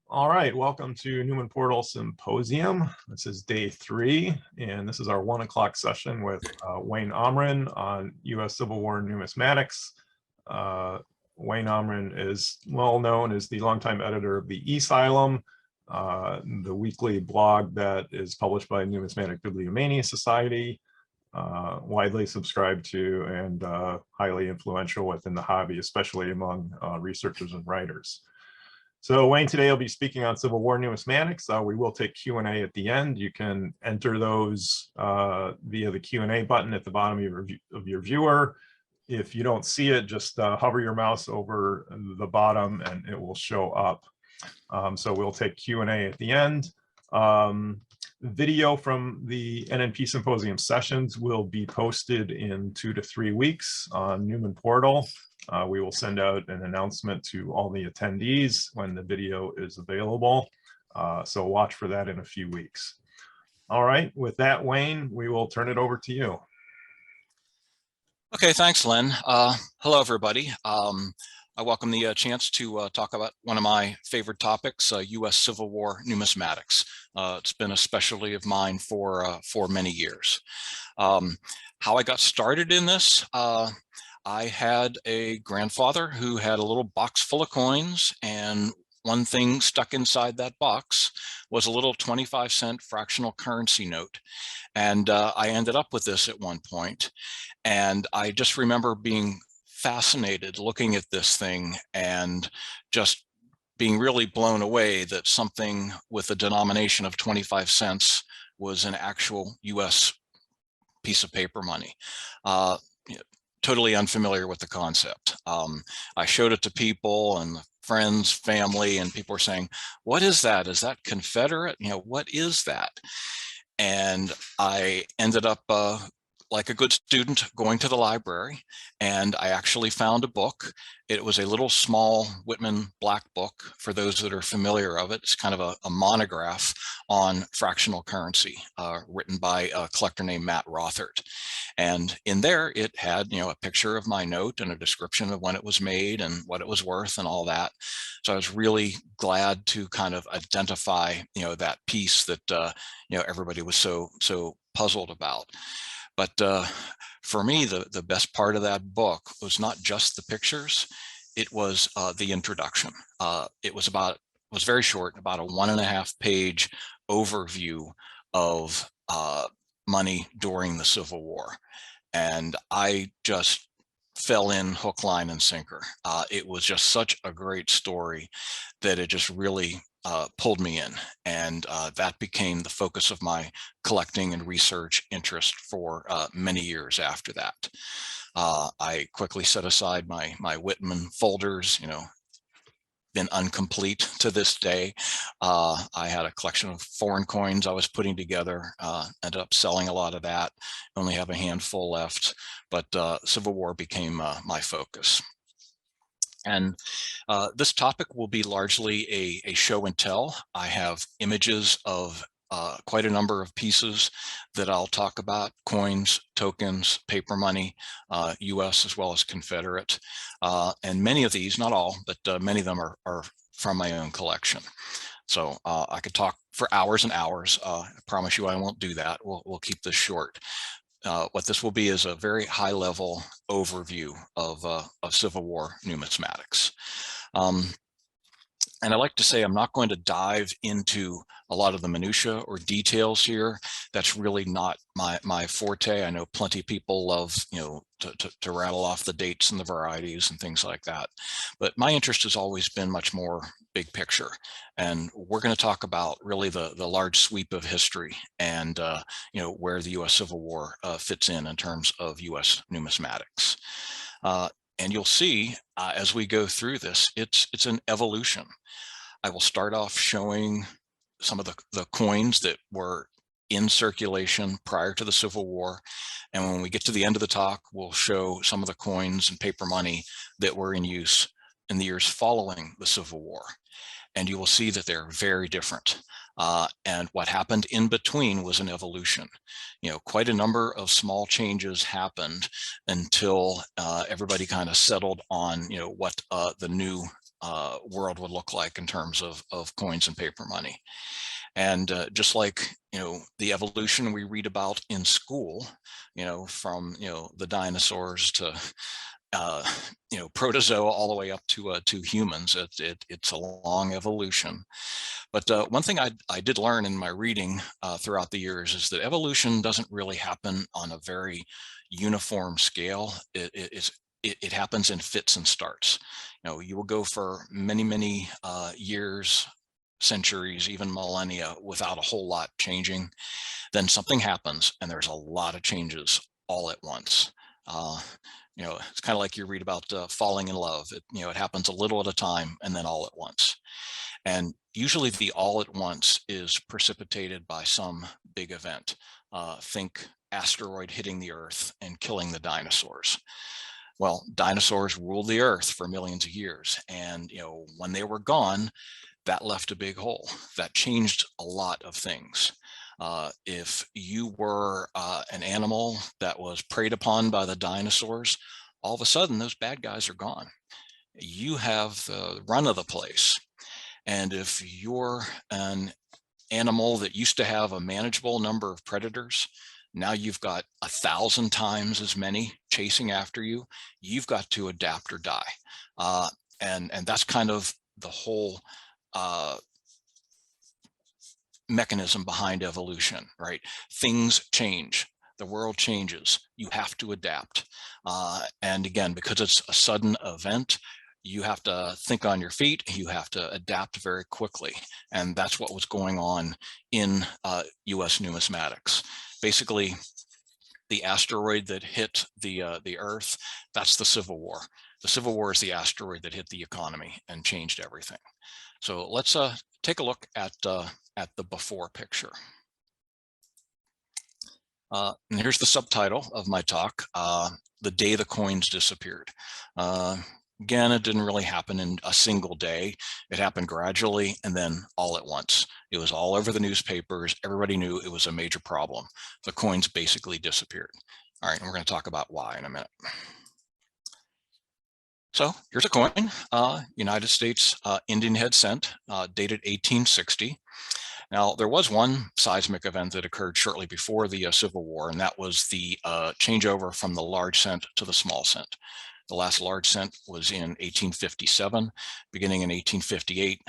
All right, welcome to Newman Portal Symposium. This is day 3, and this is our 1 o'clock session with Wayne Homren on U.S. Civil War numismatics. Wayne Homren is well known as the longtime editor of the Asylum, the weekly blog that is published by Numismatic Bibliomania Society, widely subscribed to and highly influential within the hobby, especially among researchers and writers. So Wayne today will be speaking on Civil War numismatics. We will take Q&A at the end. You can enter those via the Q&A button at the bottom of your viewer. If you don't see it, just hover your mouse over the bottom and it will show up. So we'll take Q&A at the end. Video from the NNP Symposium sessions will be posted in 2 to 3 weeks on Newman Portal. We will send out an announcement to all the attendees when the video is available. So watch for that in a few weeks. All right, with that, Wayne, we will turn it over to you. Okay, thanks, Len. Hello, everybody. I welcome the chance to talk about one of my favorite topics, U.S. Civil War numismatics. It's been a specialty of mine for many years. How I got started in this, I had a grandfather who had a little box full of coins, and one thing stuck inside that box was a little 25-cent fractional currency note. And I ended up with this at one point. And I just remember being fascinated looking at this thing and just being really blown away that something with a denomination of 25 cents was an actual US piece of paper money. Totally unfamiliar with the concept. I showed it to people and friends, family, and people were saying, "What is that? Is that Confederate? What is that?" And I ended up like a good student going to the library, and I actually found a book. It was a little small Whitman black book. For those that are familiar of it, it's kind of a monograph on fractional currency written by a collector named Matt Rothert. And in there, it had a picture of my note and a description of when it was made and what it was worth and all that. So I was really glad to kind of identify that piece that everybody was so puzzled about. But for me, the best part of that book was not just the pictures, it was the introduction. It was very short, about a 1.5-page overview of money during the Civil War. And I just fell in hook, line, and sinker. It was just such a great story that it just really pulled me in, and that became the focus of my collecting and research interest for many years after that. I quickly set aside my Whitman folders, been incomplete to this day. I had a collection of foreign coins I was putting together, ended up selling a lot of that, only have a handful left, but Civil War became my focus. And this topic will be largely a show and tell. I have images of quite a number of pieces that I'll talk about: coins, tokens, paper money, US as well as Confederate. And many of these, not all, but many of them are from my own collection. So I could talk for hours and hours. I promise you I won't do that. We'll keep this short. What this will be is a very high-level overview of Civil War numismatics. And I like to say I'm not going to dive into a lot of the minutia or details here. That's really not my forte. I know plenty of people love, to rattle off the dates and the varieties and things like that. But my interest has always been much more big picture. And we're going to talk about really the large sweep of history and, where the U.S. Civil War fits in terms of U.S. numismatics. And you'll see as we go through this, it's an evolution. I will start off showing some of the coins that were in circulation prior to the Civil War. And when we get to the end of the talk, we'll show some of the coins and paper money that were in use in the years following the Civil War. And you will see that they're very different. And what happened in between was an evolution. Quite a number of small changes happened until everybody kind of settled on, what the new world would look like in terms of coins and paper money. And just like, the evolution we read about in school, from, the dinosaurs to, protozoa all the way up to humans, it's a long evolution. But one thing I did learn in my reading throughout the years is that evolution doesn't really happen on a very uniform scale. It happens in fits and starts. You will go for many years, centuries, even millennia without a whole lot changing. Then something happens and there's a lot of changes all at once. It's kind of like you read about falling in love. It happens a little at a time and then all at once. And usually the all at once is precipitated by some big event. Think asteroid hitting the Earth and killing the dinosaurs. Well, dinosaurs ruled the Earth for millions of years. And, when they were gone, that left a big hole. That changed a lot of things. If you were an animal that was preyed upon by the dinosaurs, all of a sudden those bad guys are gone. You have the run of the place. And if you're an animal that used to have a manageable number of predators, now you've got 1,000 times as many chasing after you. You've got to adapt or die. And that's kind of the whole mechanism behind evolution, right? Things change. The world changes. You have to adapt. And again, because it's a sudden event, you have to think on your feet. You have to adapt very quickly. And that's what was going on in US numismatics. Basically, the asteroid that hit the Earth, that's the Civil War. The Civil War is the asteroid that hit the economy and changed everything. So let's take a look at the before picture. And here's the subtitle of my talk, The Day the Coins Disappeared. Again, it didn't really happen in a single day. It happened gradually and then all at once. It was all over the newspapers. Everybody knew it was a major problem. The coins basically disappeared. All right, and we're going to talk about why in a minute. So here's a coin, United States Indian head cent, dated 1860. Now, there was one seismic event that occurred shortly before the Civil War, and that was the changeover from the large cent to the small cent. The last large cent was in 1857. Beginning in 1858,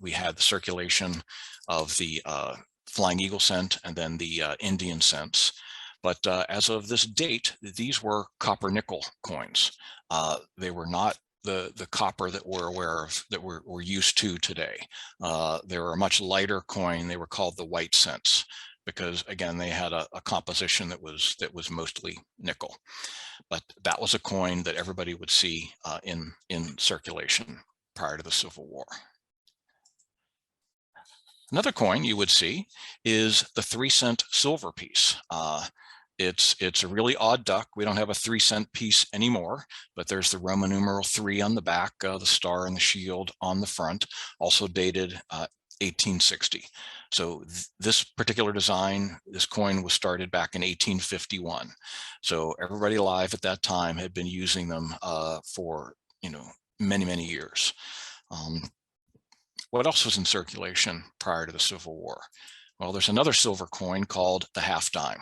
we had the circulation of the Flying Eagle cent and then the Indian cents. But as of this date, these were copper nickel coins. They were not the copper that we're aware of, that we're used to today. They were a much lighter coin. They were called the white cents because, again, they had a composition that was mostly nickel. But that was a coin that everybody would see in circulation prior to the Civil War. Another coin you would see is the 3-cent silver piece. It's a really odd duck. We don't have a 3-cent piece anymore, but there's the Roman numeral 3 on the back, the star and the shield on the front, also dated 1860. So this particular design, this coin was started back in 1851. So everybody alive at that time had been using them for many years. What else was in circulation prior to the Civil War? Well, there's another silver coin called the half dime.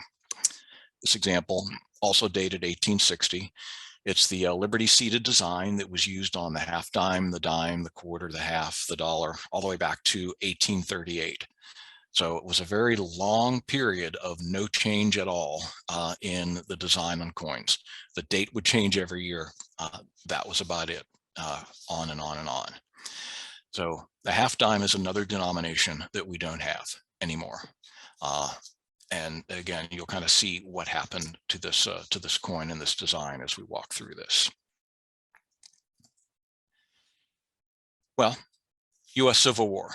This example, also dated 1860. It's the Liberty seated design that was used on the half dime, the quarter, the half, the dollar, all the way back to 1838. So it was a very long period of no change at all in the design on coins. The date would change every year. That was about it, on and on and on. So the half dime is another denomination that we don't have anymore. And again, you'll kind of see what happened to this coin and this design as we walk through this. Well, U.S. Civil War.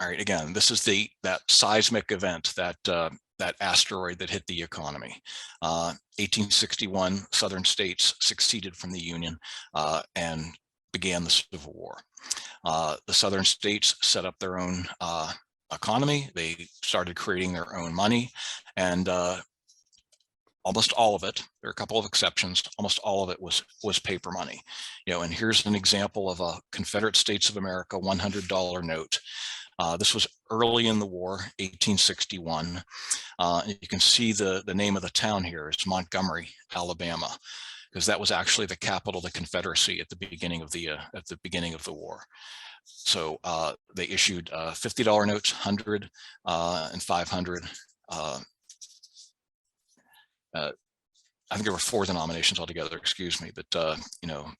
All right, again, this is that seismic event, that asteroid that hit the economy. 1861, Southern states seceded from the Union and began the Civil War. The Southern states set up their own economy. They started creating their own money, and almost all of it, there are a couple of exceptions, almost all of it was paper money. And here's an example of a Confederate States of America $100 note. This was early in the war, 1861. You can see the name of the town here is Montgomery, Alabama, because that was actually the capital of the Confederacy at the beginning of the war. So they issued $50 notes, 100 and 500. I think there were 4 denominations altogether, excuse me, but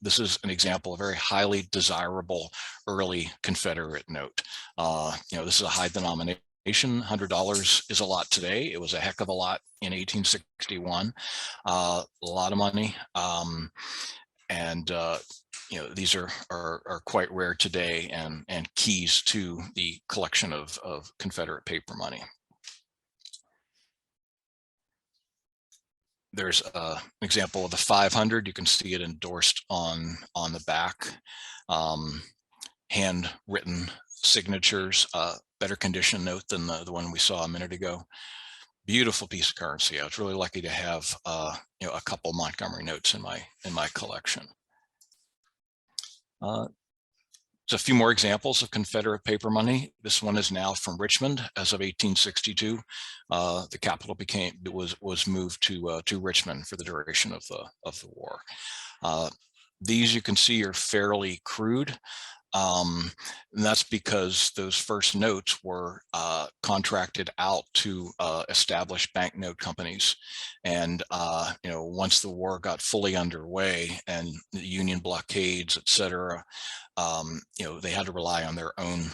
this is an example of a very highly desirable early Confederate note. This is a high denomination. $100 is a lot today. It was a heck of a lot in 1861, a lot of money. These are quite rare today and keys to the collection of Confederate paper money. There's an example of the 500. You can see it endorsed on the back. Handwritten signatures, better condition note than the one we saw a minute ago. Beautiful piece of currency. I was really lucky to have a couple Montgomery notes in my collection. Just a few more examples of Confederate paper money. This one is now from Richmond as of 1862. The capital was moved to Richmond for the duration of the war. These you can see are fairly crude. And that's because those first notes were contracted out to establish banknote companies. And, once the war got fully underway and the Union blockades, et cetera, they had to rely on their own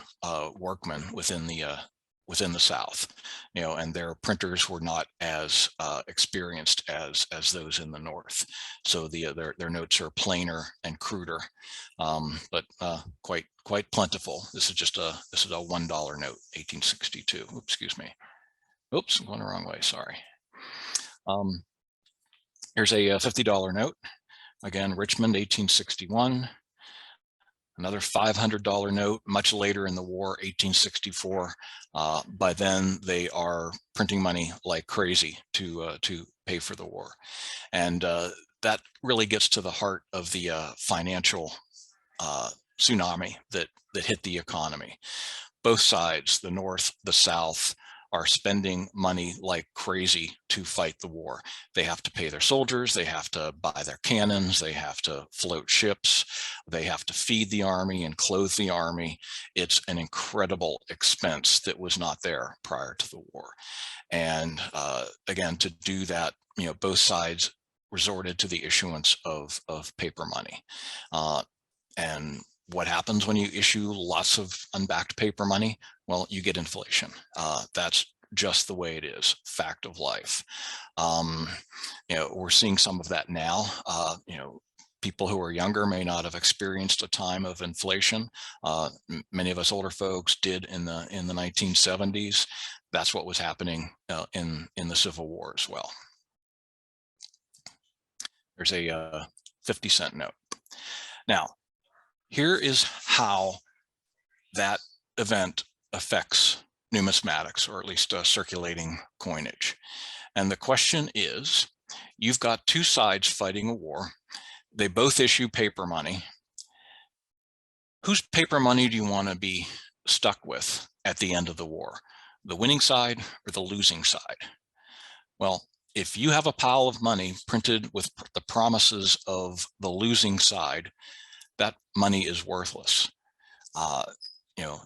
workmen within the South, and their printers were not as experienced as those in the North. So their notes are plainer and cruder, but quite plentiful. This is a $1 note, 1862. Oops, excuse me. Oops, I'm going the wrong way. Sorry. Here's a $50 note. Again, Richmond, 1861. Another $500 note, much later in the war, 1864. By then, they are printing money like crazy to pay for the war, and that really gets to the heart of the financial tsunami that hit the economy. Both sides, the North, the South, are spending money like crazy to fight the war. They have to pay their soldiers, they have to buy their cannons, they have to float ships, they have to feed the army and clothe the army. It's an incredible expense that was not there prior to the war. And again, to do that, both sides resorted to the issuance of paper money. And what happens when you issue lots of unbacked paper money? Well, you get inflation. That's just the way it is, fact of life. We're seeing some of that now. People who are younger may not have experienced a time of inflation. Many of us older folks did in the 1970s. That's what was happening in the Civil War as well. There's a 50-cent note. Now, here is how that event affects numismatics, or at least circulating coinage. And the question is, you've got two sides fighting a war. They both issue paper money. Whose paper money do you want to be stuck with at the end of the war? The winning side or the losing side? Well, if you have a pile of money printed with the promises of the losing side, that money is worthless.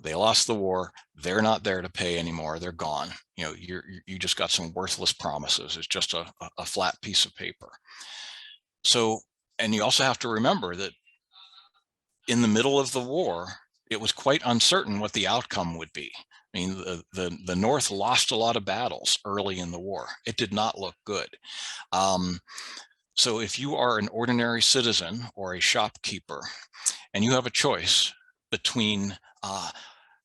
They lost the war. They're not there to pay anymore. They're gone. You just got some worthless promises. It's just a flat piece of paper. So, and you also have to remember that in the middle of the war, it was quite uncertain what the outcome would be. I mean, the North lost a lot of battles early in the war. It did not look good. So if you are an ordinary citizen or a shopkeeper, and you have a choice between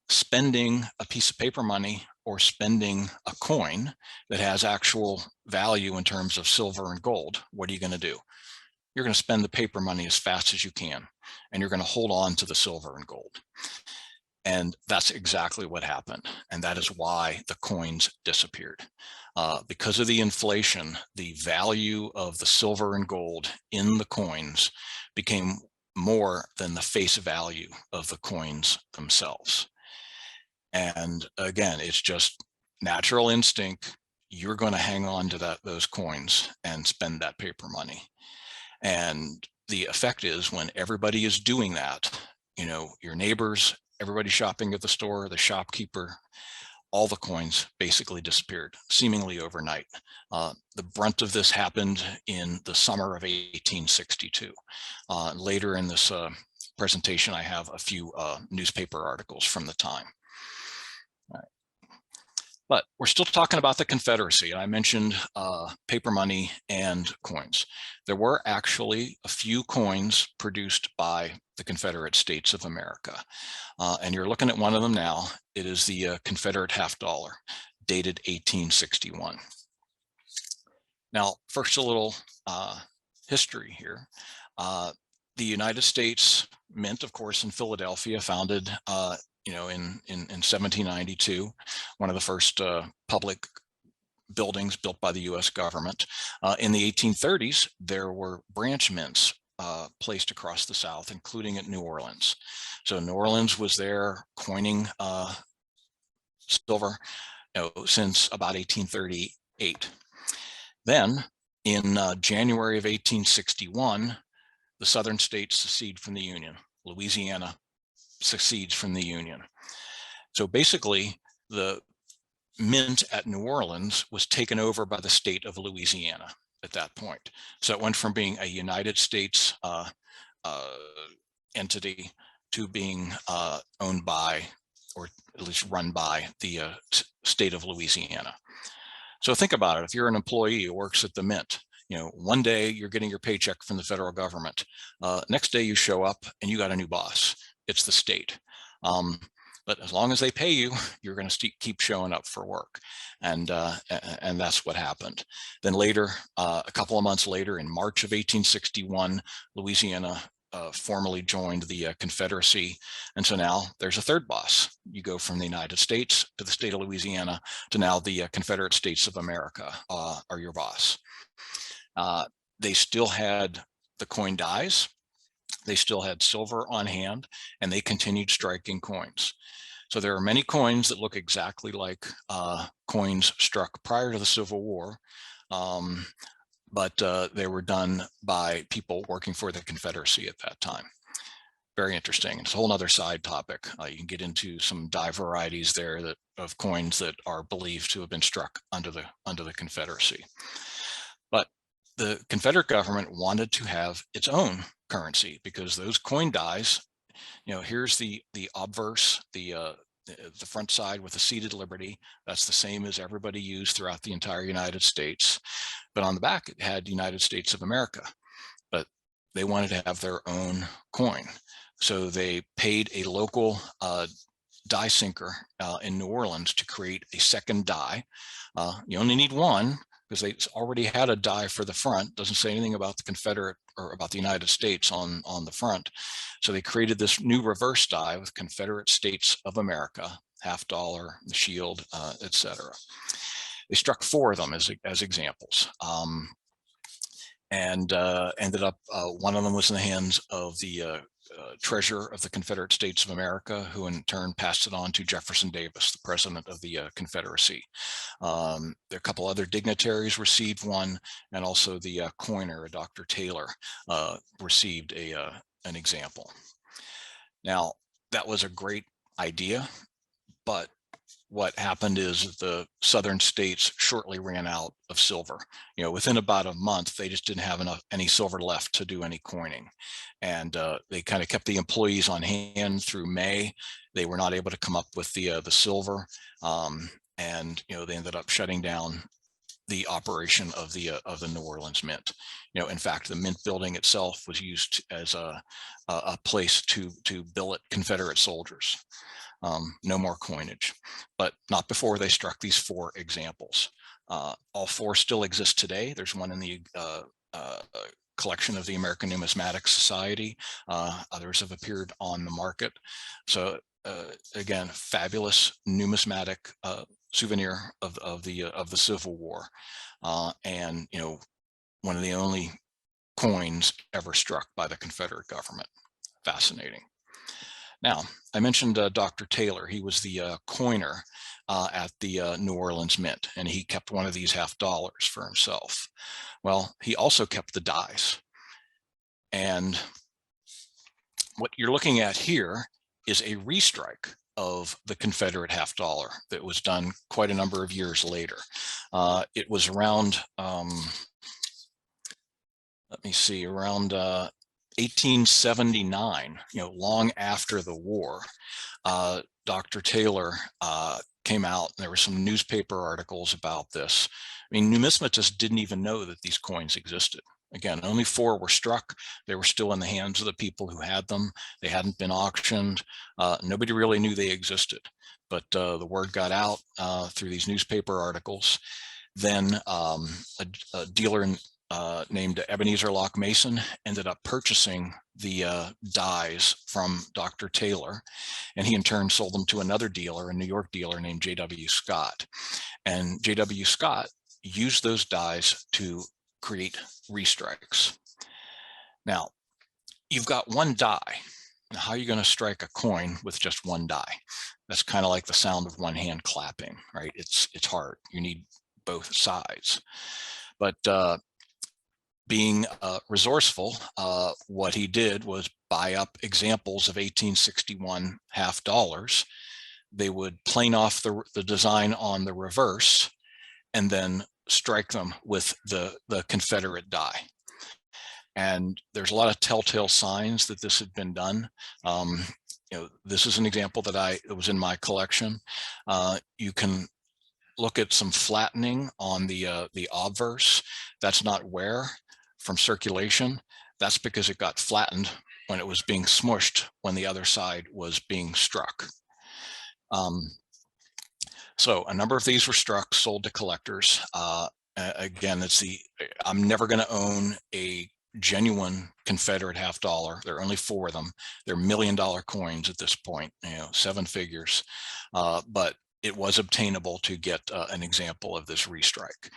spending a piece of paper money or spending a coin that has actual value in terms of silver and gold, what are you going to do? You're going to spend the paper money as fast as you can, and you're going to hold on to the silver and gold. And that's exactly what happened. And that is why the coins disappeared. Because of the inflation, the value of the silver and gold in the coins became more than the face value of the coins themselves. And again, it's just natural instinct. You're going to hang on to those coins and spend that paper money. And the effect is, when everybody is doing that, your neighbors, everybody shopping at the store, the shopkeeper, all the coins basically disappeared, seemingly overnight. The brunt of this happened in the summer of 1862. Later in this presentation, I have a few newspaper articles from the time. But we're still talking about the Confederacy. I mentioned paper money and coins. There were actually a few coins produced by the Confederate States of America. And you're looking at one of them now. It is the Confederate $50, dated 1861. Now, first, a little history here. The United States Mint, of course, in Philadelphia, founded in 1792, one of the first public buildings built by the US government. In the 1830s, there were branch mints placed across the South, including at New Orleans. So New Orleans was there coining silver since about 1838. Then in January of 1861, the Southern states secede from the Union. Louisiana succeeds from the Union. So basically, the mint at New Orleans was taken over by the state of Louisiana at that point. So it went from being a United States entity to being owned by, or at least run by, the state of Louisiana. So think about it. If you're an employee who works at the mint, one day you're getting your paycheck from the federal government. Next day you show up and you got a new boss. It's the state. But as long as they pay you, you're going to keep showing up for work. And that's what happened. Then later, a couple of months later, in March of 1861, Louisiana formally joined the Confederacy. And so now there's a third boss. You go from the United States to the state of Louisiana to now the Confederate States of America are your boss. They still had the coin dies. They still had silver on hand, and they continued striking coins. So there are many coins that look exactly like coins struck prior to the Civil War, but they were done by people working for the Confederacy at that time. Very interesting. It's a whole other side topic. You can get into some die varieties there of coins that are believed to have been struck under the Confederacy. But the Confederate government wanted to have its own currency, because those coin dies, here's the obverse, the front side with the seated liberty. That's the same as everybody used throughout the entire United States. But on the back, it had United States of America. But they wanted to have their own coin. So they paid a local die sinker in New Orleans to create a second die. You only need one, because they already had a die for the front. Doesn't say anything about the Confederate or about the United States on the front. So they created this new reverse die with Confederate States of America, $50, the shield, etc. They struck 4 of them as examples. And ended up, one of them was in the hands of the treasurer of the Confederate States of America, who in turn passed it on to Jefferson Davis, the president of the Confederacy. There are a couple other dignitaries received one, and also the coiner, Dr. Taylor, received an example. Now, that was a great idea, but what happened is the southern states shortly ran out of silver. Within about a month, they just didn't have any silver left to do any coining. And they kind of kept the employees on hand through May. They were not able to come up with the silver. And they ended up shutting down the operation of the New Orleans Mint. In fact, the Mint building itself was used as a place to billet Confederate soldiers. No more coinage, but not before they struck these 4 examples. All 4 still exist today. There's one in the collection of the American Numismatics Society. Others have appeared on the market. So again, fabulous numismatic souvenir of the Civil War, and one of the only coins ever struck by the Confederate government. Fascinating. Now, I mentioned Dr. Taylor. He was the coiner at the New Orleans Mint, and he kept one of these $50 for himself. Well, he also kept the dies. And what you're looking at here is a restrike of the Confederate $50 that was done quite a number of years later. It was around, let me see, around 1879, long after the war. Dr. Taylor came out, and there were some newspaper articles about this. I mean, numismatists didn't even know that these coins existed. Again, only 4 were struck. They were still in the hands of the people who had them. They hadn't been auctioned. Nobody really knew they existed, but the word got out through these newspaper articles. Then a dealer named Ebenezer Locke Mason ended up purchasing the dies from Dr. Taylor, and he in turn sold them to another dealer, a New York dealer named J.W. Scott. And J.W. Scott used those dies to create restrikes. Now, you've got one die. Now, how are you going to strike a coin with just one die? That's kind of like the sound of one hand clapping, right? It's hard. You need both sides. But being resourceful, what he did was buy up examples of 1861 $50. They would plane off the design on the reverse and then strike them with the Confederate die. And there's a lot of telltale signs that this had been done. This is an example that was in my collection. You can look at some flattening on the obverse. That's not wear from circulation. That's because it got flattened when it was being smushed when the other side was being struck. So a number of these were struck, sold to collectors. Again, I'm never going to own a genuine Confederate $50. There are only 4 of them. They're $1 million coins at this point, 7 figures. But it was obtainable to get an example of this restrike.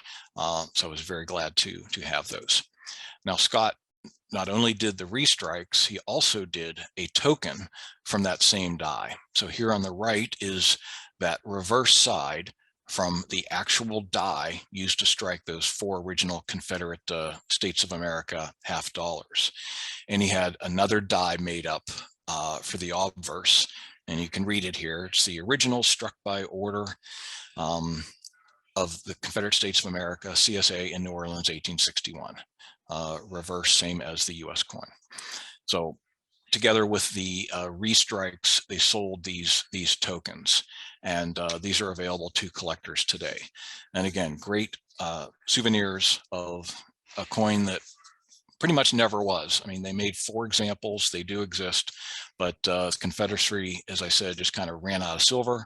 So I was very glad to have those. Now, Scott not only did the restrikes, he also did a token from that same die. So here on the right is that reverse side from the actual die used to strike those 4 original Confederate States of America $50. And he had another die made up for the obverse, and you can read it here. It's the original struck by order of the Confederate States of America, CSA in New Orleans, 1861. Reverse, same as the US coin. So together with the restrikes, they sold these tokens, and these are available to collectors today. And again, great souvenirs of a coin that pretty much never was. I mean, they made 4 examples. They do exist, but the Confederacy, as I said, just kind of ran out of silver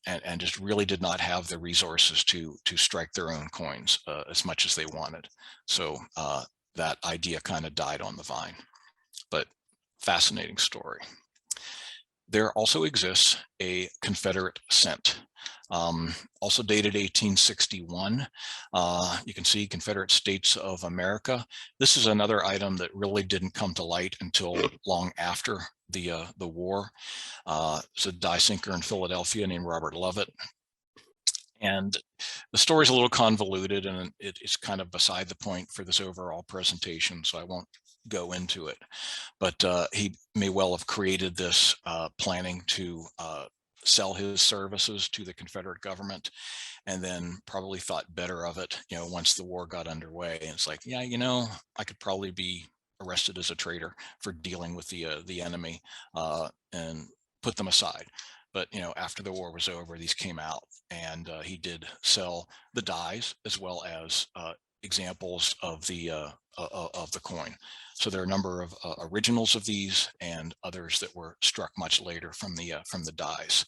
and just really did not have the resources to strike their own coins as much as they wanted. So that idea kind of died on the vine, but fascinating story. There also exists a Confederate cent, also dated 1861. You can see Confederate States of America. This is another item that really didn't come to light until long after the war. It's a die sinker in Philadelphia named Robert Lovett. And the story is a little convoluted, and it's kind of beside the point for this overall presentation, so I won't go into it. But he may well have created this planning to sell his services to the Confederate government, and then probably thought better of it, once the war got underway. And it's like, yeah, I could probably be arrested as a traitor for dealing with the enemy and put them aside. But after the war was over, these came out, and he did sell the dies as well as examples of the coin. So there are a number of originals of these and others that were struck much later from the dies.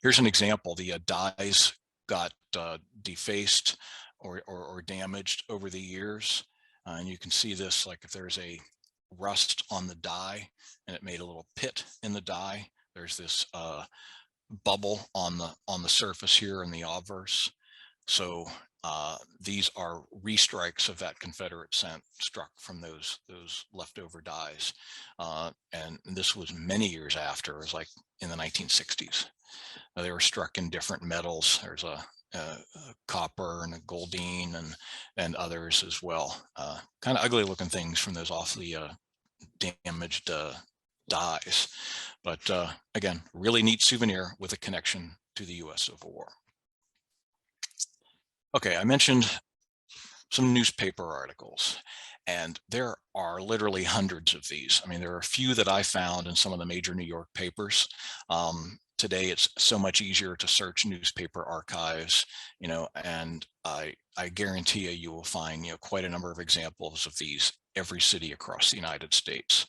Here's an example. The dies got defaced or damaged over the years, and you can see this, like if there's a rust on the die and it made a little pit in the die, there's this bubble on the surface here in the obverse. So these are restrikes of that Confederate cent struck from those leftover dies. And this was many years after. It was like in the 1960s. They were struck in different metals. There's a copper and a goldine and others as well. Kind of ugly looking things from those awfully damaged dies. But again, really neat souvenir with a connection to the US Civil War. Okay, I mentioned some newspaper articles, and there are literally hundreds of these. I mean, there are a few that I found in some of the major New York papers. Today, it's so much easier to search newspaper archives, and I guarantee you will find, quite a number of examples of these every city across the United States.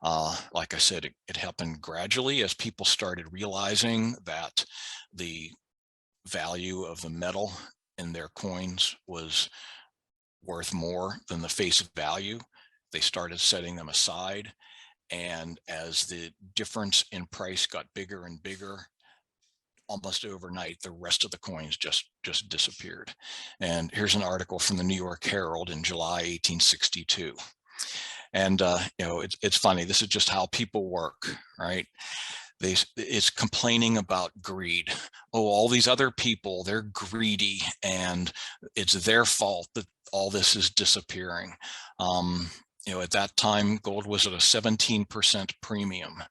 Like I said, it happened gradually as people started realizing that the value of the metal in their coins was worth more than the face value. They started setting them aside. And as the difference in price got bigger and bigger, almost overnight, the rest of the coins just disappeared. And here's an article from the New York Herald in July 1862. And it's funny. This is just how people work, right? It's complaining about greed. Oh, all these other people, they're greedy, and it's their fault that all this is disappearing. At that time, gold was at a 17% premium.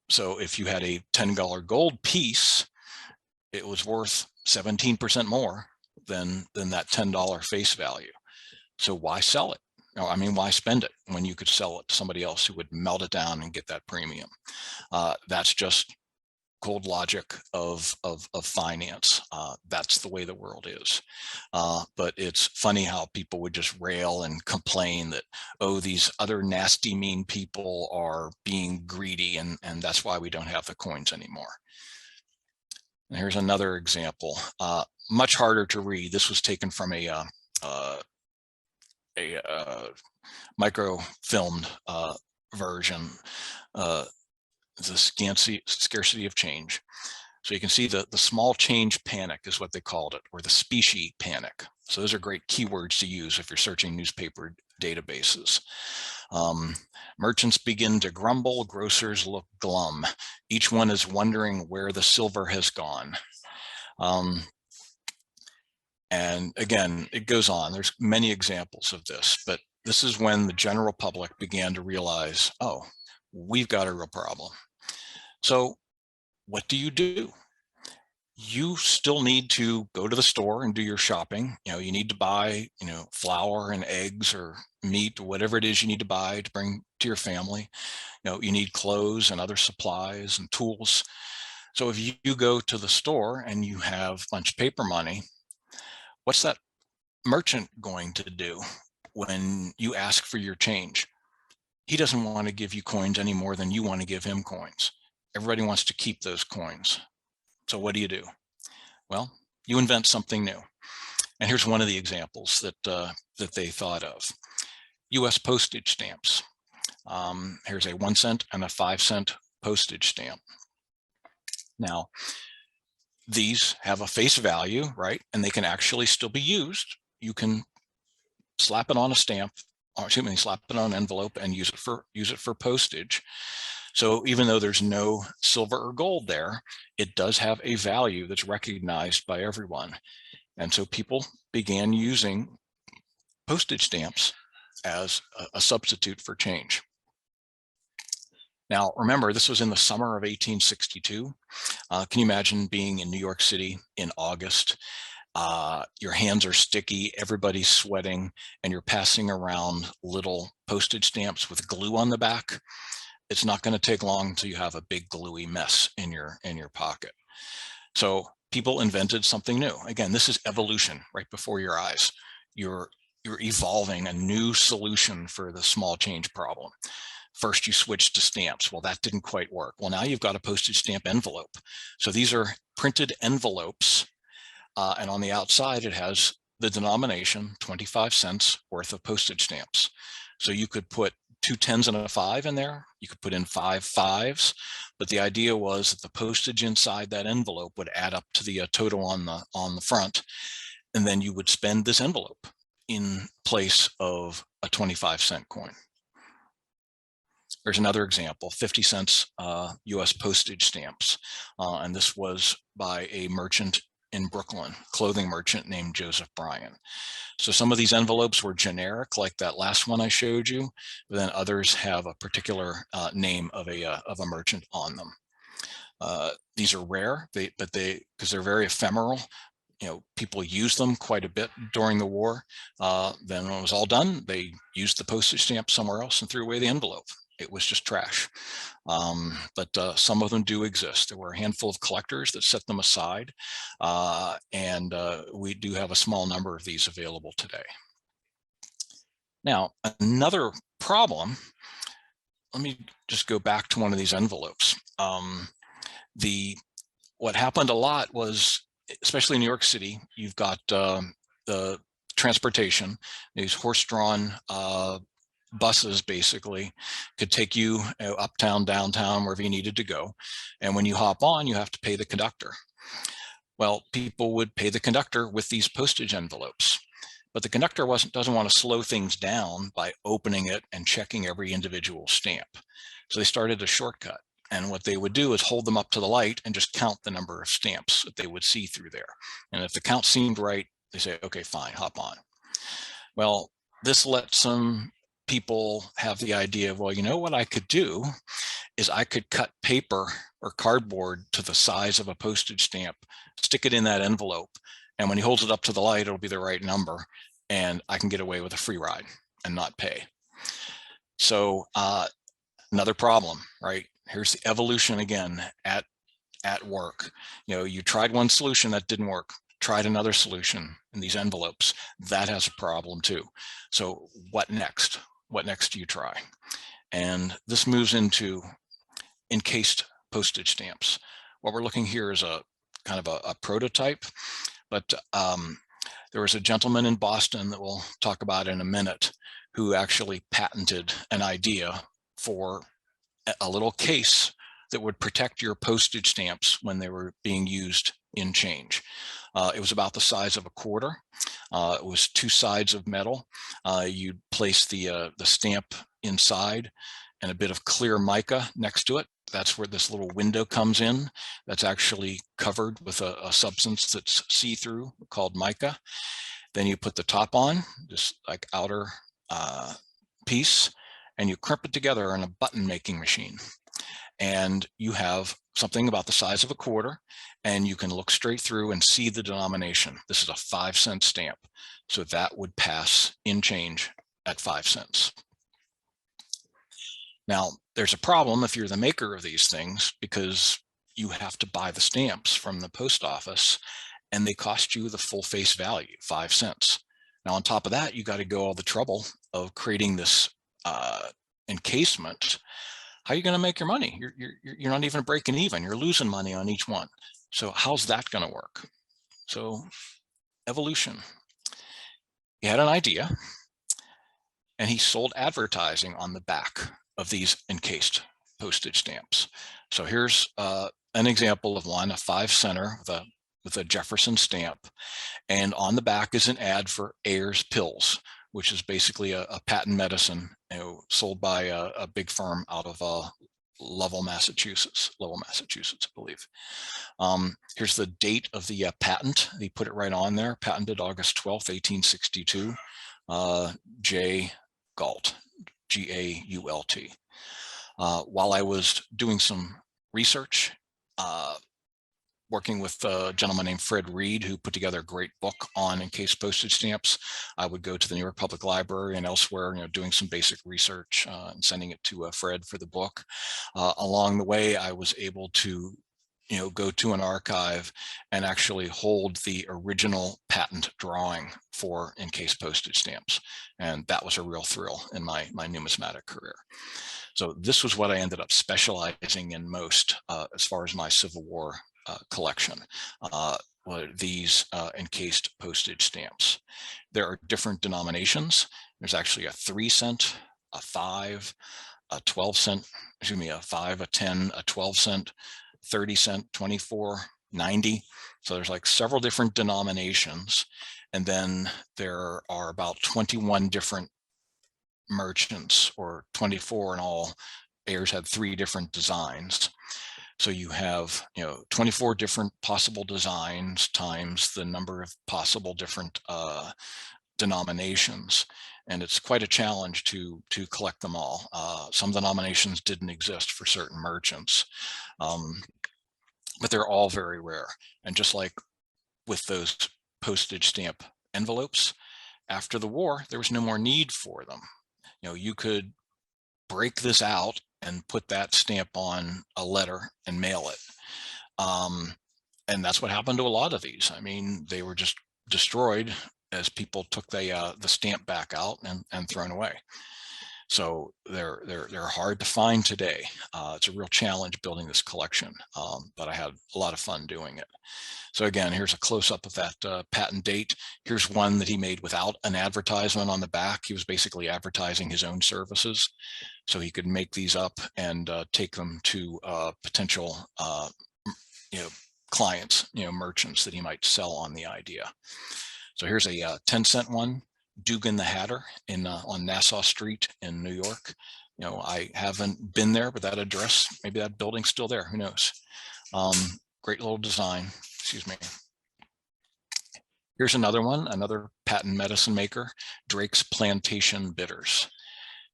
So if you had a $10 gold piece, it was worth 17% more than that $10 face value. So why sell it? I mean, why spend it when you could sell it to somebody else who would melt it down and get that premium? That's just cold logic of finance. That's the way the world is. But it's funny how people would just rail and complain that, oh, these other nasty, mean people are being greedy, and that's why we don't have the coins anymore. And here's another example, much harder to read. This was taken from a microfilmed version, the scarcity of change. So you can see the small change panic is what they called it, or the specie panic. So those are great keywords to use if you're searching newspaper databases. Merchants begin to grumble, grocers look glum. Each one is wondering where the silver has gone. And again, it goes on. There's many examples of this, but this is when the general public began to realize, oh, we've got a real problem. So what do? You still need to go to the store and do your shopping. You need to buy, flour and eggs or meat, whatever it is you need to buy to bring to your family. You need clothes and other supplies and tools. So if you go to the store and you have a bunch of paper money, what's that merchant going to do when you ask for your change? He doesn't want to give you coins any more than you want to give him coins. Everybody wants to keep those coins. So what do? Well, you invent something new. And here's one of the examples that they thought of. US postage stamps. Here's a 1 cent and a 5 cent postage stamp. Now, these have a face value, right? And they can actually still be used. You can slap it on a stamp, or excuse me, slap it on an envelope and use it for postage. So even though there's no silver or gold there, it does have a value that's recognized by everyone. And so people began using postage stamps as a substitute for change. Now, remember, this was in the summer of 1862. Can you imagine being in New York City in August? Your hands are sticky, everybody's sweating, and you're passing around little postage stamps with glue on the back. It's not going to take long until you have a big gluey mess in your pocket. So people invented something new. Again, this is evolution right before your eyes. You're evolving a new solution for the small change problem. First, you switched to stamps. Well, that didn't quite work. Well, now you've got a postage stamp envelope. So these are printed envelopes. And on the outside, it has the denomination, 25 cents worth of postage stamps. So you could put 2 10s and a 5 in there. You could put in 5 5s, but the idea was that the postage inside that envelope would add up to the total on the front, and then you would spend this envelope in place of a 25-cent coin. There's another example, 50 cents US postage stamps, and this was by a merchant in Brooklyn, clothing merchant named Joseph Bryan. So some of these envelopes were generic, like that last one I showed you, but then others have a particular name of a merchant on them. These are rare, because they're very ephemeral. People used them quite a bit during the war. Then when it was all done, they used the postage stamp somewhere else and threw away the envelope. It was just trash. But some of them do exist. There were a handful of collectors that set them aside, and we do have a small number of these available today. Now, another problem, let me just go back to one of these envelopes. What happened a lot was, especially in New York City, you've got the transportation, these horse-drawn buses basically could take you uptown, downtown, wherever you needed to go. And when you hop on, you have to pay the conductor. Well, people would pay the conductor with these postage envelopes, but the conductor doesn't want to slow things down by opening it and checking every individual stamp. So they started a shortcut. And what they would do is hold them up to the light and just count the number of stamps that they would see through there. And if the count seemed right, they say, okay, fine, hop on. Well, this lets some people have the idea of, well, you know what I could do is I could cut paper or cardboard to the size of a postage stamp, stick it in that envelope, and when he holds it up to the light, it'll be the right number, and I can get away with a free ride and not pay. So another problem, right? Here's the evolution again at work. You tried one solution that didn't work, tried another solution in these envelopes, that has a problem too. So what next? What next do you try? And this moves into encased postage stamps. What we're looking here is a kind of a prototype, but there was a gentleman in Boston that we'll talk about in a minute who actually patented an idea for a little case that would protect your postage stamps when they were being used in change. It was about the size of a quarter. It was 2 sides of metal. You'd place the stamp inside and a bit of clear mica next to it. That's where this little window comes in. That's actually covered with a substance that's see-through called mica. Then you put the top on, just like outer piece, and you crimp it together in a button making machine. And you have something about the size of a quarter, and you can look straight through and see the denomination. This is a 5-cent stamp, so that would pass in change at 5 cents. Now, there's a problem if you're the maker of these things, because you have to buy the stamps from the post office, and they cost you the full face value, 5 cents. Now, on top of that, you got to go all the trouble of creating this encasement. How are you going to make your money? You're not even breaking even. You're losing money on each one. So how's that going to work? So evolution. He had an idea, and he sold advertising on the back of these encased postage stamps. So here's an example of one, a 5-center with a Jefferson stamp, and on the back is an ad for Ayer's pills, which is basically a patent medicine, sold by a big firm out of Lowell, Massachusetts, I believe. Here's the date of the patent. They put it right on there. Patented August 12th, 1862. J. Gault, G-A-U-L-T. While I was doing some research, working with a gentleman named Fred Reed, who put together a great book on encased postage stamps, I would go to the New York Public Library and elsewhere, doing some basic research and sending it to Fred for the book. Along the way, I was able to, go to an archive and actually hold the original patent drawing for encased postage stamps. And that was a real thrill in my numismatic career. So this was what I ended up specializing in most as far as my Civil War collection, were these encased postage stamps. There are different denominations. There's actually a 3-cent a 5, a 12 cent, excuse me, a 5, a 10, a 12 cent, 30 cent, 24, 90. So there's like several different denominations. And then there are about 21 different merchants, or 24 in all. Ayers had 3 different designs. So you have, 24 different possible designs times the number of possible different denominations. And it's quite a challenge to collect them all. Some denominations didn't exist for certain merchants, but they're all very rare. And just like with those postage stamp envelopes, after the war, there was no more need for them. You could break this out and put that stamp on a letter and mail it. And that's what happened to a lot of these. I mean, they were just destroyed as people took the stamp back out and thrown away. So they're hard to find today. It's a real challenge building this collection, but I had a lot of fun doing it. So again, here's a close-up of that patent date. Here's one that he made without an advertisement on the back. He was basically advertising his own services, so he could make these up and take them to potential clients, merchants that he might sell on the idea. So here's a 10-cent one, Dugan the Hatter on Nassau Street in New York. I haven't been there, but that address, maybe that building's still there, who knows. Great little design, excuse me. Here's another one, another patent medicine maker, Drake's Plantation Bitters.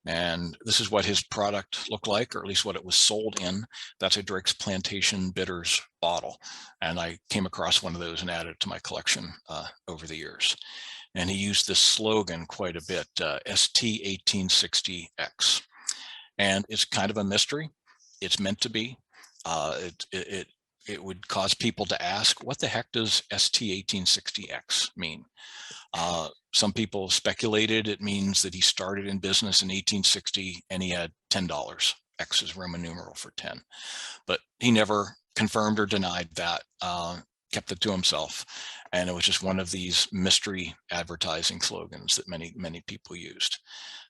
And this is what his product looked like, or at least what it was sold in. That's a Drake's Plantation Bitters bottle. And I came across one of those and added it to my collection over the years. And he used this slogan quite a bit, ST1860X. And it's kind of a mystery. It's meant to be. It would cause people to ask, what the heck does ST1860X mean? Some people speculated it means that he started in business in 1860 and he had $10. X is Roman numeral for 10. But he never confirmed or denied that, kept it to himself. And it was just one of these mystery advertising slogans that many, many people used.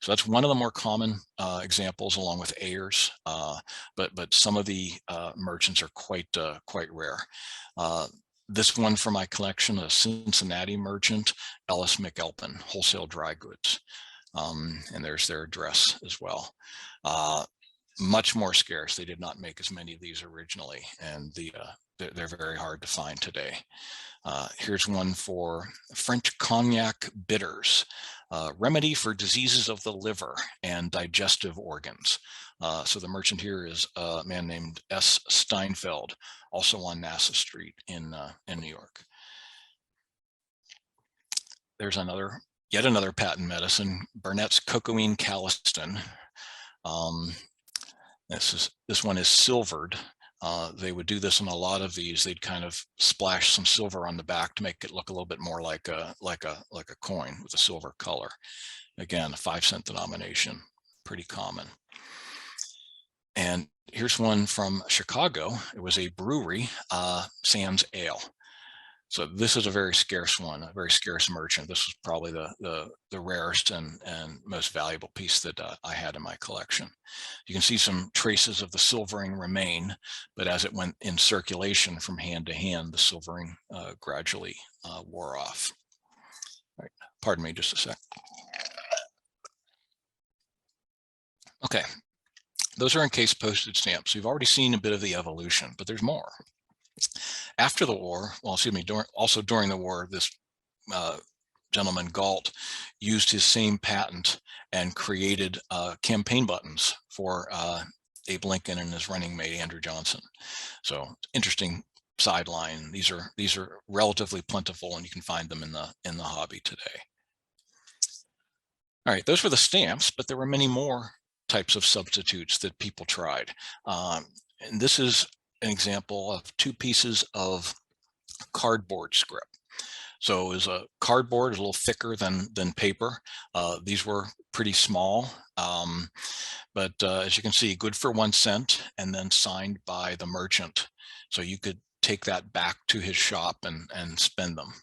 So that's one of the more common examples, along with Ayers. But some of the merchants are quite rare. This one from my collection, a Cincinnati merchant, Ellis McElpin, wholesale dry goods. And there's their address as well. Much more scarce. They did not make as many of these originally, and they're very hard to find today. Here's one for French cognac bitters, remedy for diseases of the liver and digestive organs. So the merchant here is a man named S. Steinfeld, also on Nassau Street in New York. There's yet another patent medicine, Burnett's Cocoine Calistin. This one is silvered. They would do this in a lot of these. They'd kind of splash some silver on the back to make it look a little bit more like a coin with a silver color. Again, a 5-cent denomination, pretty common. And here's one from Chicago. It was a brewery, Sam's Ale. So this is a very scarce one, a very scarce merchant. This was probably the rarest and most valuable piece that I had in my collection. You can see some traces of the silvering remain, but as it went in circulation from hand to hand, the silvering gradually wore off. All right, pardon me just a sec. Okay, those are encased postage stamps. We've already seen a bit of the evolution, but there's more. After the war, well, excuse me, also during the war, this gentleman, Galt, used his same patent and created campaign buttons for Abe Lincoln and his running mate, Andrew Johnson. So interesting sideline. These are relatively plentiful, and you can find them in the hobby today. All right, those were the stamps, but there were many more types of substitutes that people tried. And this is an example of 2 pieces of cardboard scrip. So is a cardboard is a little thicker than paper. These were pretty small, but as you can see, good for 1 cent, and then signed by the merchant. So you could take that back to his shop and spend them.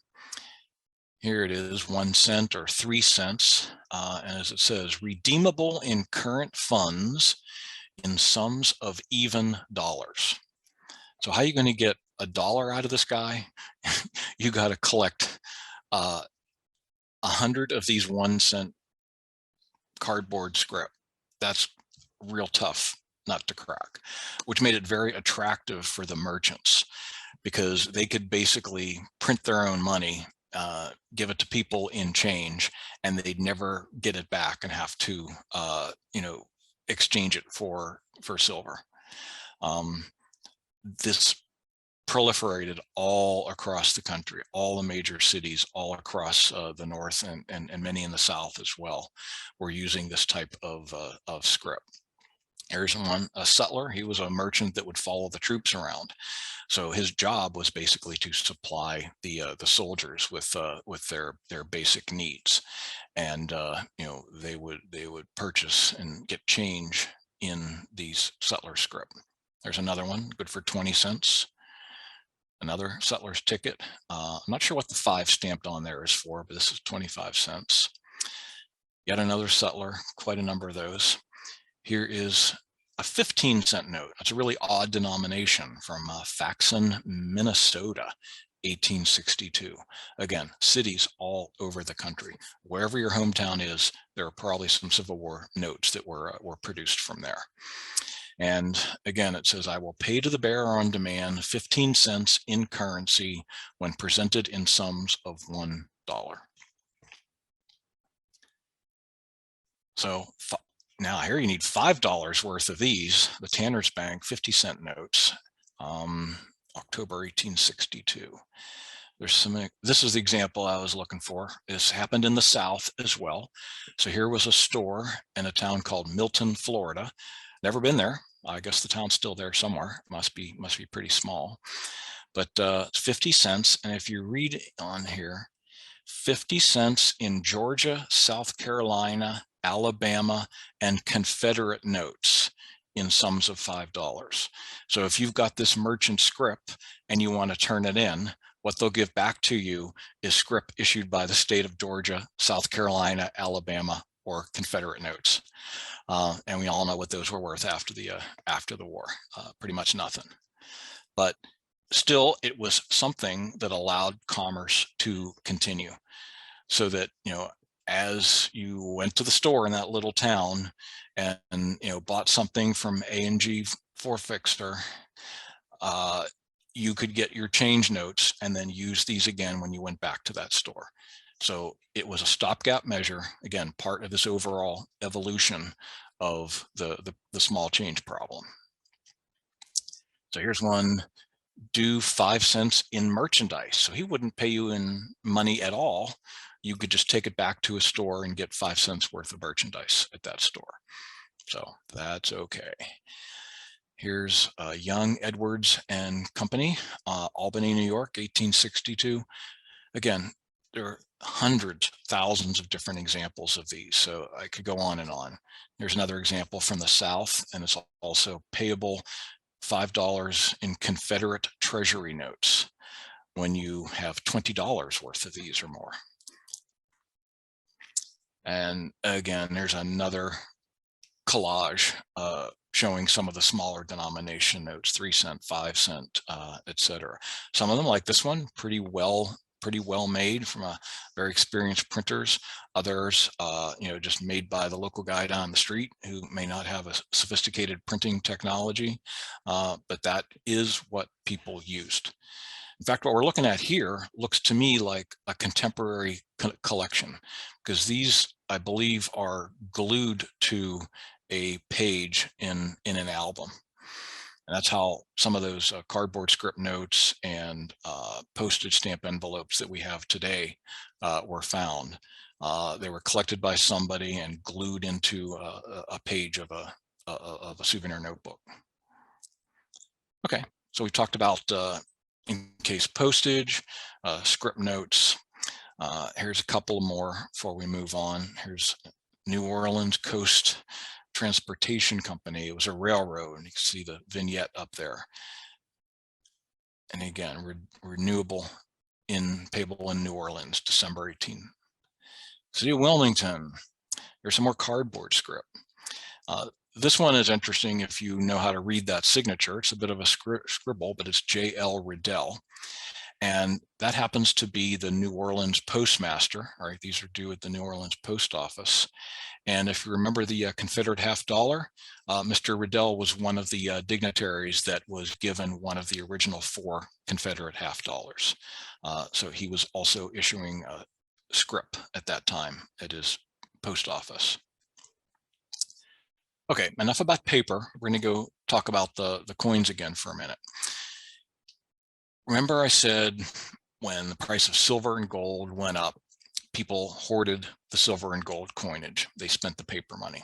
Here it is, 1 cent or 3 cents. And as it says, redeemable in current funds in sums of even dollars. So how are you going to get $1 out of this guy? You got to collect 100 of these 1 cent cardboard scrip. That's real tough nut to crack, which made it very attractive for the merchants because they could basically print their own money, give it to people in change, and they'd never get it back and have to, exchange it for silver. This proliferated all across the country, all the major cities, all across the north and many in the south as well, were using this type of scrip. Here's one, a sutler. He was a merchant that would follow the troops around. So his job was basically to supply the soldiers with their basic needs, and they would purchase and get change in these sutler scrip. There's another one, good for 20 cents. Another settler's ticket. I'm not sure what the 5 stamped on there is for, but this is 25 cents. Yet another settler, quite a number of those. Here is a 15-cent note. That's a really odd denomination from Faxon, Minnesota, 1862. Again, cities all over the country. Wherever your hometown is, there are probably some Civil War notes that were produced from there. And again, it says, I will pay to the bearer on demand 15 cents in currency when presented in sums of $1. So now here you need $5 worth of these, the Tanner's Bank 50-cent notes, October 1862. There's some, this is the example I was looking for. This happened in the South as well. So here was a store in a town called Milton, Florida. Never been there. I guess the town's still there somewhere. Must be pretty small. But it's 50 cents. And if you read on here, 50 cents in Georgia, South Carolina, Alabama, and Confederate notes in sums of $5. So if you've got this merchant scrip and you want to turn it in, what they'll give back to you is scrip issued by the state of Georgia, South Carolina, Alabama, or Confederate notes. And we all know what those were worth after the war, pretty much nothing. But still, it was something that allowed commerce to continue, so that, as you went to the store in that little town and bought something from A&G Forfixer, you could get your change notes and then use these again when you went back to that store. So it was a stopgap measure, again, part of this overall evolution of the small change problem. So here's one, do 5 cents in merchandise. So he wouldn't pay you in money at all. You could just take it back to a store and get 5 cents worth of merchandise at that store. So that's okay. Here's Young, Edwards and Company, Albany, New York, 1862. Again, there are hundreds, thousands of different examples of these, so I could go on and on. There's another example from the South, and it's also payable $5 in Confederate Treasury notes when you have $20 worth of these or more. And again, there's another collage showing some of the smaller denomination notes, 3 cent, 5 cent, etc. Some of them, like this one, pretty well made from a very experienced printers. Others, just made by the local guy down the street who may not have a sophisticated printing technology, but that is what people used. In fact, what we're looking at here looks to me like a contemporary collection, because these, I believe, are glued to a page in an album. And that's how some of those cardboard script notes and postage stamp envelopes that we have today were found. They were collected by somebody and glued into a page of a souvenir notebook. Okay, so we talked about in case postage, script notes. Here's a couple more before we move on. Here's New Orleans Coast Transportation Company. It was a railroad, and you can see the vignette up there. And again, renewable payable in New Orleans, December 18. City of Wilmington, there's some more cardboard scrip. This one is interesting if you know how to read that signature. It's a bit of a scribble, but it's J.L. Riddell. And that happens to be the New Orleans postmaster. All right, these are due at the New Orleans post office. And if you remember the Confederate $50, Mr. Riddell was one of the dignitaries that was given one of the original 4 Confederate $50. So he was also issuing scrip at that time at his post office. Okay, enough about paper. We're going to go talk about the coins again for a minute. Remember I said when the price of silver and gold went up, people hoarded the silver and gold coinage. They spent the paper money.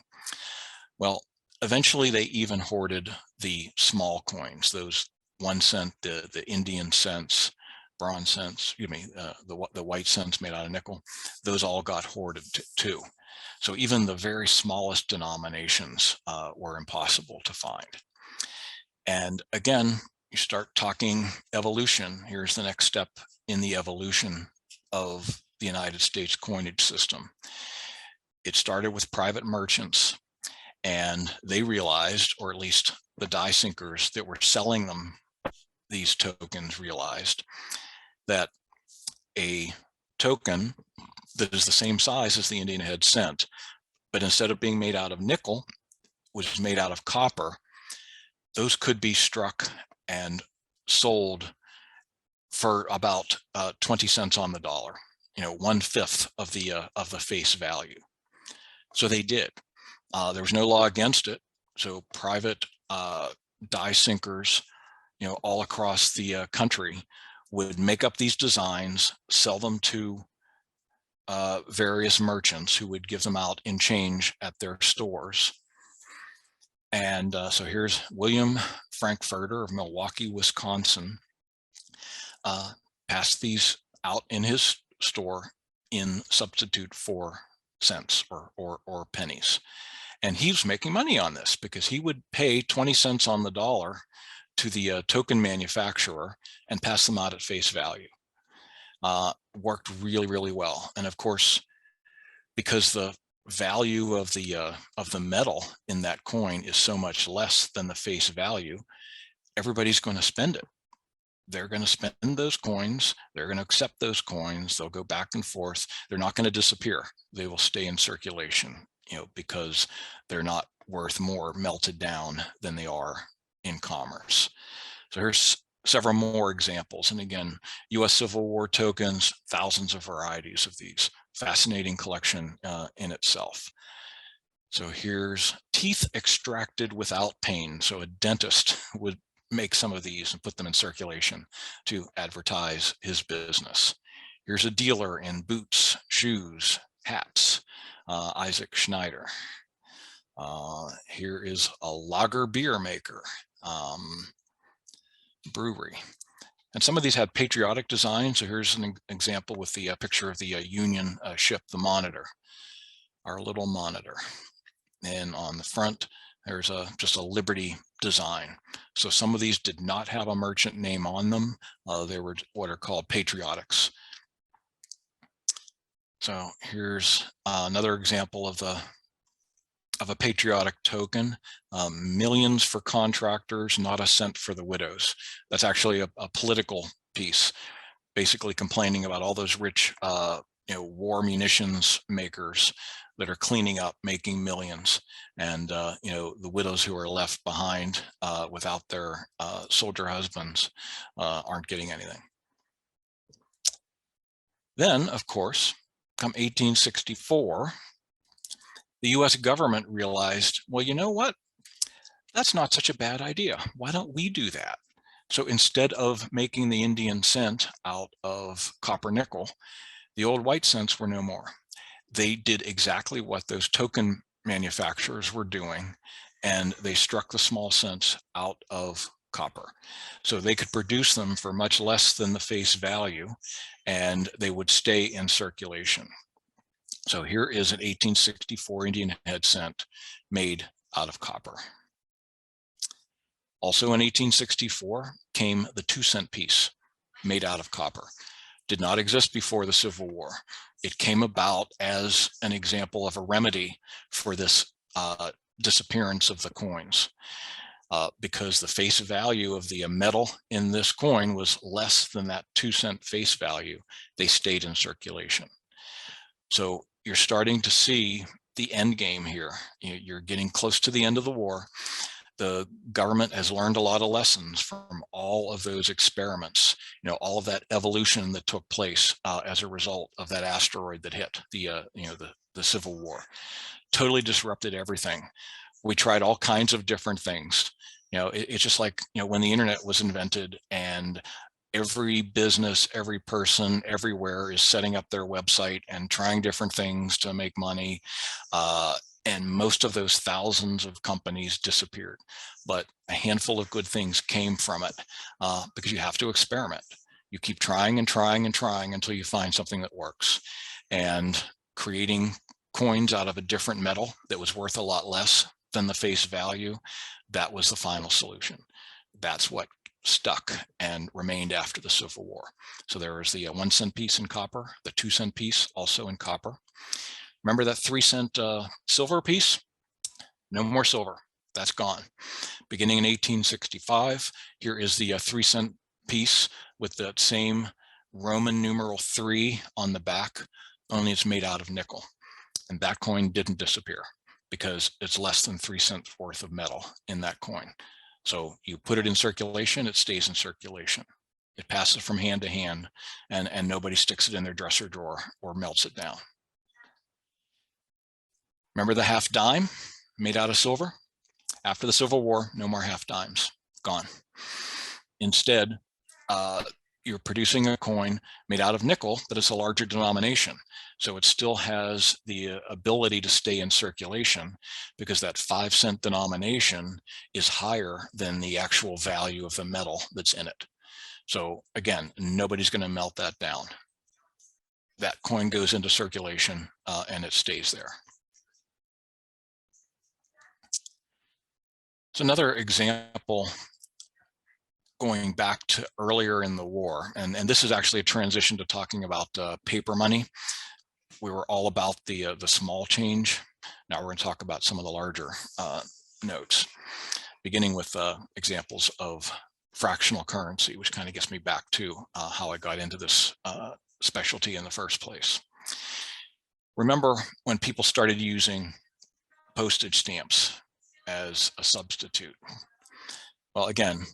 Well, eventually they even hoarded the small coins, those 1 cent, the Indian cents, bronze cents, excuse me, the white cents made out of nickel. Those all got hoarded too. So even the very smallest denominations were impossible to find. And again, you start talking evolution. Here's the next step in the evolution of the United States coinage system. It started with private merchants, and they realized, or at least the die sinkers that were selling them these tokens realized, that a token that is the same size as the Indian head cent, but instead of being made out of nickel, was made out of copper, those could be struck and sold for about 20 cents on the dollar, 1/5 of the face value. So they did. There was no law against it. So private die sinkers, all across the country would make up these designs, sell them to various merchants who would give them out in change at their stores. And so here's William Frankfurter of Milwaukee, Wisconsin, passed these out in his store in substitute for cents or pennies. And he was making money on this because he would pay 20 cents on the dollar to the token manufacturer and pass them out at face value. Worked really, really well. And of course, because the value of the metal in that coin is so much less than the face value, everybody's going to spend it. They're going to spend those coins. They're going to accept those coins. They'll go back and forth. They're not going to disappear. They will stay in circulation, because they're not worth more melted down than they are in commerce. So here's several more examples. And again, US Civil War tokens, thousands of varieties of these. Fascinating collection in itself. So here's teeth extracted without pain. So a dentist would make some of these and put them in circulation to advertise his business. Here's a dealer in boots, shoes, hats, Isaac Schneider. Here is a lager beer maker, brewery. And some of these had patriotic designs. So here's an example with the picture of the Union ship, the Monitor, our little Monitor. And on the front, there's just a Liberty design. So some of these did not have a merchant name on them. They were what are called patriotics. So here's another example of a patriotic token, millions for contractors, not a cent for the widows. That's actually a political piece, basically complaining about all those rich war munitions makers that are cleaning up, making millions, and the widows who are left behind without their soldier husbands aren't getting anything. Then, of course, come 1864, the US government realized, well, you know what? That's not such a bad idea. Why don't we do that? So instead of making the Indian cent out of copper nickel, the old white cents were no more. They did exactly what those token manufacturers were doing, and they struck the small cents out of copper. So they could produce them for much less than the face value, and they would stay in circulation. So here is an 1864 Indian head cent made out of copper. Also in 1864 came the 2 cent piece made out of copper. did not exist before the Civil War. It came about as an example of a remedy for this disappearance of the coins. Because the face value of the metal in this coin was less than that 2-cent face value, they stayed in circulation. So you're starting to see the end game here. You're getting close to the end of the war. The government has learned a lot of lessons from all of those experiments, all of that evolution that took place as a result of that asteroid that hit the Civil War. Totally disrupted everything. We tried all kinds of different things. It's just like, when the internet was invented, and every business, every person, everywhere is setting up their website and trying different things to make money. And most of those thousands of companies disappeared, but a handful of good things came from it, because you have to experiment. You keep trying and trying and trying until you find something that works. And creating coins out of a different metal that was worth a lot less than the face value, that was the final solution. That's what stuck and remained after the Civil War. So there was the 1-cent piece in copper, the 2-cent piece also in copper. Remember that 3-cent silver piece? No more silver. That's gone. Beginning in 1865, here is the 3-cent piece with that same Roman numeral 3 on the back, only it's made out of nickel. And that coin didn't disappear because it's less than 3 cents worth of metal in that coin. So you put it in circulation, it stays in circulation. It passes from hand to hand, and nobody sticks it in their dresser drawer or melts it down. Remember the half dime made out of silver? After the Civil War, no more half dimes, gone. Instead, you're producing a coin made out of nickel, but it's a larger denomination. So it still has the ability to stay in circulation because that 5-cent denomination is higher than the actual value of the metal that's in it. So again, nobody's going to melt that down. That coin goes into circulation and it stays there. So another example going back to earlier in the war, and this is actually a transition to talking about paper money. We were all about the small change. Now we're going to talk about some of the larger notes, beginning with examples of fractional currency, which kind of gets me back to how I got into this specialty in the first place. Remember when people started using postage stamps as a substitute? Well, again,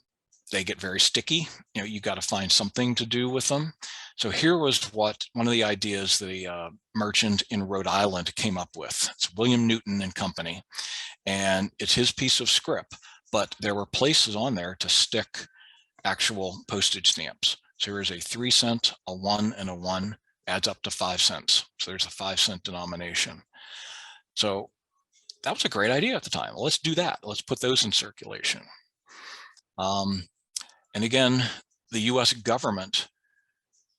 they get very sticky. You got to find something to do with them. So here was what one of the ideas the merchant in Rhode Island came up with. It's William Newton and Company, and it's his piece of scrip, but there were places on there to stick actual postage stamps. So here's a 3 cent, a 1, and a 1 adds up to 5 cents. So there's a 5-cent denomination. So that was a great idea at the time. Well, let's do that. Let's put those in circulation. And again, the US government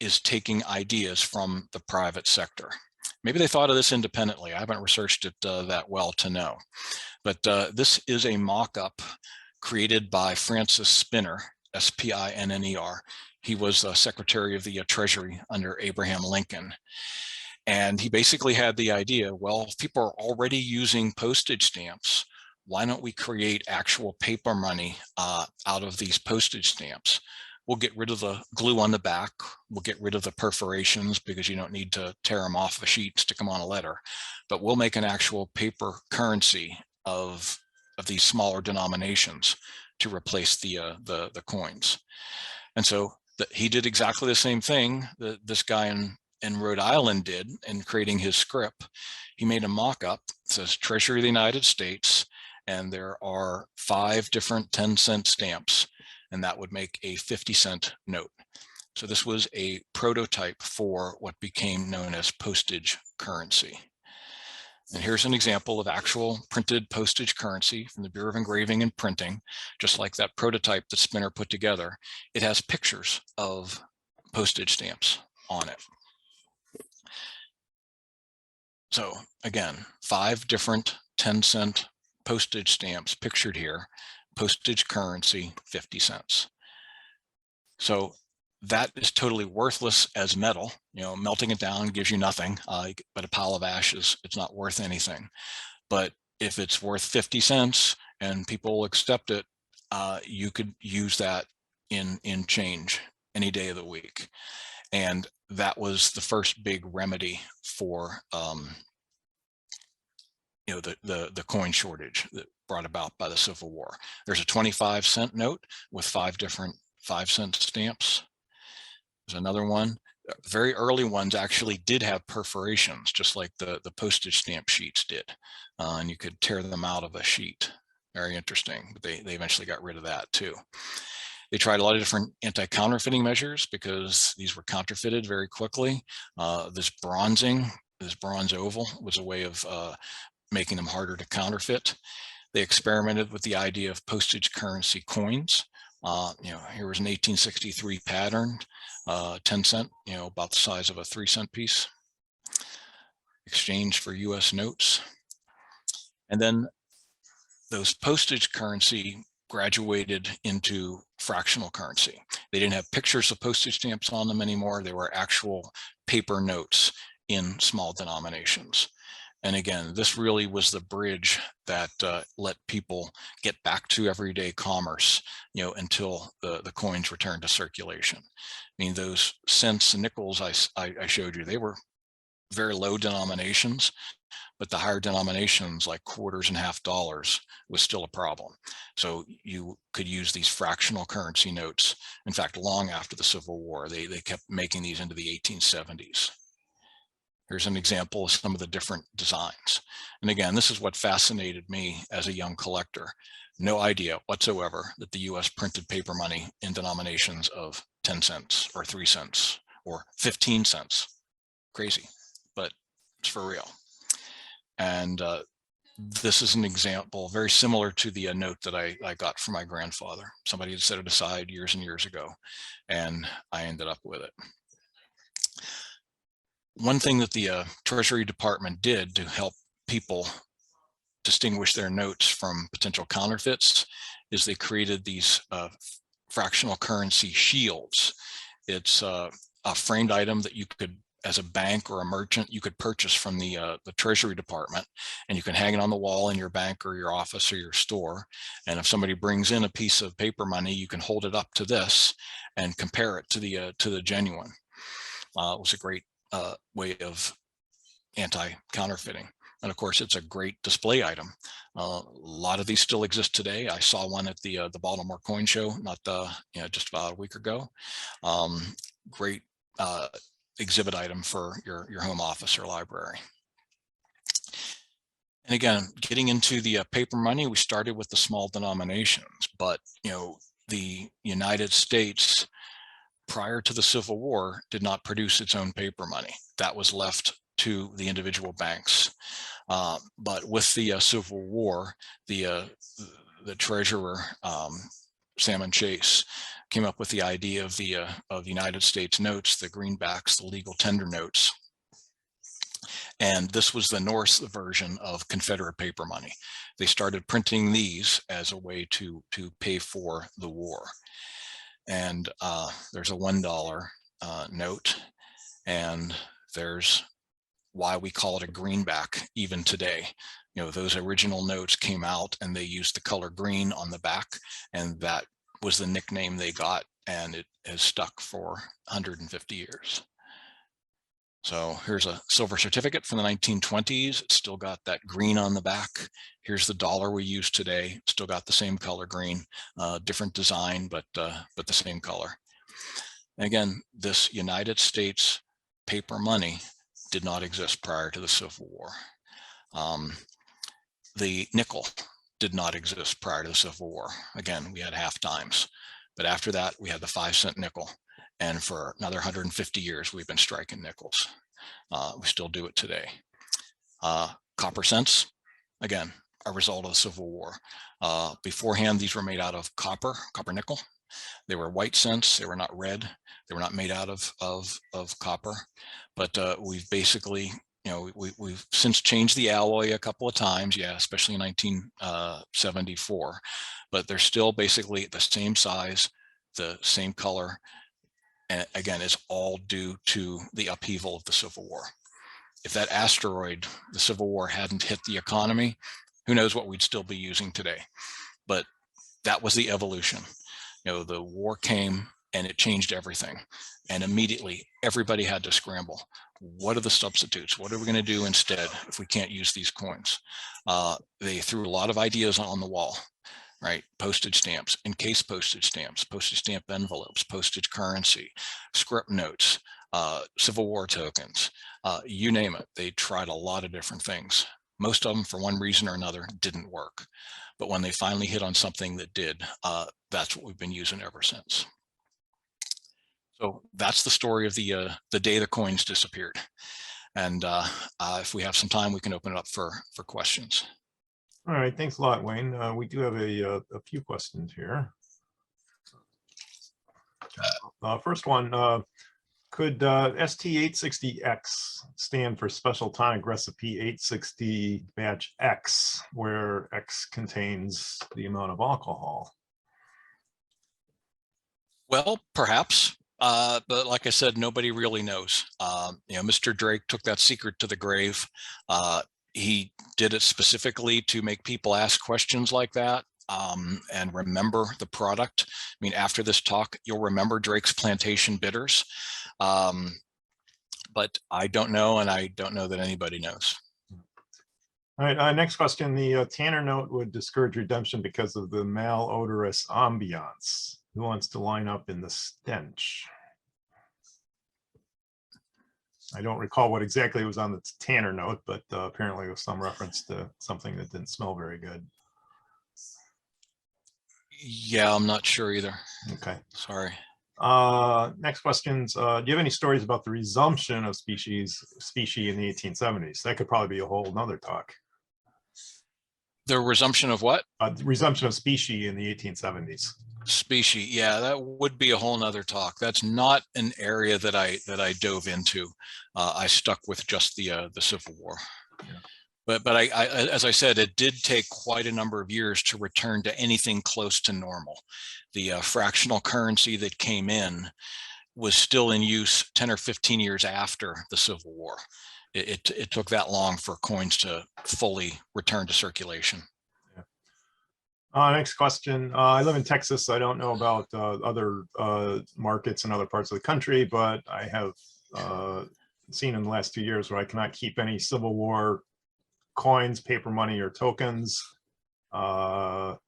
is taking ideas from the private sector. Maybe they thought of this independently. I haven't researched it that well to know. But this is a mock-up created by Francis Spinner, S-P-I-N-N-E-R. He was Secretary of the Treasury under Abraham Lincoln. And he basically had the idea, well, if people are already using postage stamps, why don't we create actual paper money out of these postage stamps? We'll get rid of the glue on the back. We'll get rid of the perforations because you don't need to tear them off a sheet, stick them on a letter. But we'll make an actual paper currency of these smaller denominations to replace the coins. And so he did exactly the same thing that this guy in Rhode Island did in creating his scrip. He made a mock-up that says Treasury of the United States, and there are 5 different 10-cent stamps, and that would make a 50-cent note. So this was a prototype for what became known as postage currency. And here's an example of actual printed postage currency from the Bureau of Engraving and Printing, just like that prototype that Spinner put together. It has pictures of postage stamps on it. So again, 5 different 10-cent postage stamps pictured here, postage currency, 50 cents. So that is totally worthless as metal. Melting it down gives you nothing, but a pile of ash it's not worth anything. But if it's worth 50 cents and people accept it, you could use that in change any day of the week. And that was the first big remedy for the coin shortage that brought about by the Civil War. There's a 25-cent note with 5 different 5-cent stamps. There's another one. Very early ones actually did have perforations, just like the postage stamp sheets did, and you could tear them out of a sheet. Very interesting, but they eventually got rid of that too. They tried a lot of different anti-counterfeiting measures because these were counterfeited very quickly. This bronze oval was a way of making them harder to counterfeit. They experimented with the idea of postage currency coins. Here was an 1863 pattern, 10 cent, about the size of a 3-cent piece, exchanged for US notes. And then those postage currency graduated into fractional currency. They didn't have pictures of postage stamps on them anymore. They were actual paper notes in small denominations. And again, this really was the bridge that let people get back to everyday commerce, until the coins returned to circulation. I mean, those cents and nickels I showed you, they were very low denominations, but the higher denominations like quarters and half dollars was still a problem. So you could use these fractional currency notes. In fact, long after the Civil War, they kept making these into the 1870s. Here's an example of some of the different designs. And again, this is what fascinated me as a young collector. No idea whatsoever that the US printed paper money in denominations of 10 cents or 3 cents or 15 cents. Crazy, but it's for real. And this is an example very similar to the note that I got from my grandfather. Somebody had set it aside years and years ago, and I ended up with it. One thing that the Treasury Department did to help people distinguish their notes from potential counterfeits is they created these fractional currency shields. It's a framed item that you could, as a bank or a merchant, you could purchase from the Treasury Department, and you can hang it on the wall in your bank or your office or your store. And if somebody brings in a piece of paper money, you can hold it up to this and compare it to the genuine. It was a great way of anti-counterfeiting. And of course, it's a great display item. A lot of these still exist today. I saw one at the Baltimore Coin Show, just about a week ago. Great exhibit item for your home office or library. And again, getting into the paper money, we started with the small denominations, but the United States, prior to the Civil War, did not produce its own paper money. That was left to the individual banks. But with the Civil War, the treasurer, Salmon Chase, came up with the idea of the United States notes, the greenbacks, the legal tender notes. And this was the North's version of Confederate paper money. They started printing these as a way to pay for the war. And there's a $1 note, and there's why we call it a greenback even today. Those original notes came out and they used the color green on the back, and that was the nickname they got, and it has stuck for 150 years. So here's a silver certificate from the 1920s. It's still got that green on the back. Here's the dollar we use today. Still got the same color green, different design, but the same color. And again, this United States paper money did not exist prior to the Civil War. The nickel did not exist prior to the Civil War. Again, we had half dimes, but after that we had the 5-cent nickel. And for another 150 years, we've been striking nickels. We still do it today. Copper cents, again, a result of the Civil War. Beforehand, these were made out of copper nickel. They were white cents. They were not red. They were not made out of copper. But we've basically, we've since changed the alloy a couple of times, especially in 1974. But they're still basically the same size, the same color, And again, it's all due to the upheaval of the Civil War. If that asteroid, the Civil War, hadn't hit the economy, who knows what we'd still be using today. But that was the evolution. The war came and it changed everything. And immediately everybody had to scramble. What are the substitutes? What are we going to do instead if we can't use these coins? They threw a lot of ideas on the wall, right? Postage stamps, encased postage stamps, postage stamp envelopes, postage currency, scrip notes, Civil War tokens, you name it. They tried a lot of different things. Most of them, for one reason or another, didn't work. But when they finally hit on something that did, that's what we've been using ever since. So that's the story of the day the coins disappeared. And if we have some time, we can open it up for questions. All right, thanks a lot, Wayne. We do have a few questions here. First one, could ST860X stand for Special Tonic Recipe 860 Batch X, where X contains the amount of alcohol? Well, perhaps. But like I said, nobody really knows. Mr. Drake took that secret to the grave. He did it specifically to make people ask questions like that and remember the product. I mean, after this talk, you'll remember Drake's Plantation Bitters. But I don't know, and I don't know that anybody knows. All right, next question. The Tanner note would discourage redemption because of the malodorous ambiance. Who wants to line up in the stench? I don't recall what exactly was on the Tanner note, but apparently it was some reference to something that didn't smell very good. Yeah, I'm not sure either. Okay. Sorry. Next questions. Do you have any stories about the resumption of specie in the 1870s? That could probably be a whole nother talk. The resumption of what? The resumption of specie in the 1870s. Specie, yeah, that would be a whole nother talk. That's not an area that I dove into. I stuck with just the Civil War. Yeah. But I, as I said, it did take quite a number of years to return to anything close to normal. The fractional currency that came in was still in use 10 or 15 years after the Civil War. It took that long for coins to fully return to circulation. Next question. I live in Texas. I don't know about other markets in other parts of the country, but I have seen in the last 2 years where I cannot keep any Civil War coins, paper money, or tokens. Apparently